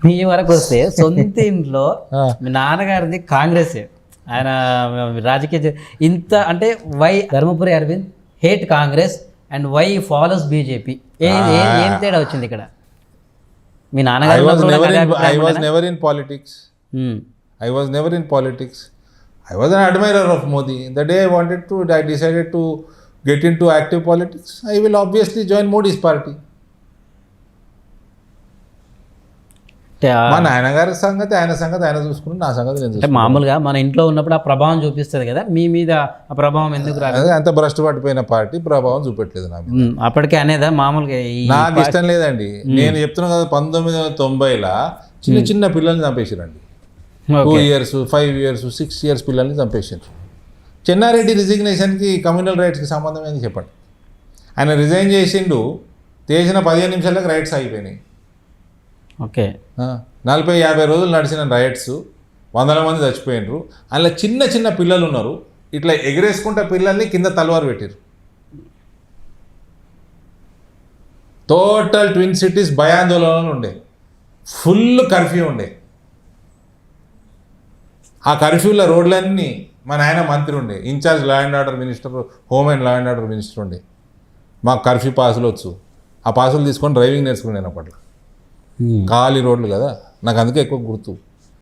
మీ వరకు వస్తే సొంత ఇంట్లో మీ నాన్నగారిది కాంగ్రెస్, ఆయన రాజకీయ ఇంత అంటే why Dharmapuri Arvind hate Congress and why follows BJP, ఏం తేడా వచ్చింది ఇక్కడ? మీ నాన్నగారు I was never in politics. I was never in politics. I was an admirer of Modi. The day I decided to get into active politics, I will obviously join Modi's party. మా నాన్నగారి సంగతి ఆయన చూసుకుని నా సంగతి నేను అంటే మామూలుగా మన ఇంట్లో ఉన్నప్పుడు ఆ ప్రభావం చూపిస్తుంది కదా, మీ మీద ఆ ప్రభావం ఎందుకు రాలేదు? అంత భ్రష్టు పట్టిపోయిన పార్టీ ప్రభావం చూపెట్టలేదు నా మీద. అప్పటికే అనేదా మామూలుగా నాకు ఇష్టం లేదండి. నేను చెప్తున్నా కదా, 1990లో చిన్న పిల్లల్ని చంపేసారండి. 2 years 5 years 6 years పిల్లల్ని చంపేసారు. చెన్నారెడ్డి రిజిగ్నేషన్కి కమ్యూనల్ రైట్స్కి సంబంధం ఏంది చెప్పండి? ఆయన రిజైన్ చేసిండు, చేసిన 15 నిమిషాలకు రైట్స్ అయిపోయినాయి. ఓకే, 40-50 రోజులు నడిచిన రైట్స్, 100 మంది చచ్చిపోయినరు. అందులో చిన్న పిల్లలు ఉన్నారు, ఇట్లా ఎగరేసుకుంటే పిల్లల్ని కింద తలవారు పెట్టారు. టోటల్ ట్విన్ సిటీస్ భయాందోళనలు ఉండే, ఫుల్ కర్ఫ్యూ ఉండే. ఆ కర్ఫ్యూలో రోడ్లన్నీ మా నాయన మంత్రి ఉండే, incharge law and order minister, home and law and order minister ఉండే. మాకు కర్ఫ్యూ పాసులు వచ్చు, ఆ పాసులు తీసుకొని డ్రైవింగ్ నేర్చుకున్నాను అప్పట్లో. ఖాళీ రోడ్లు కదా, నాకు అందుకే ఎక్కువ గుర్తు.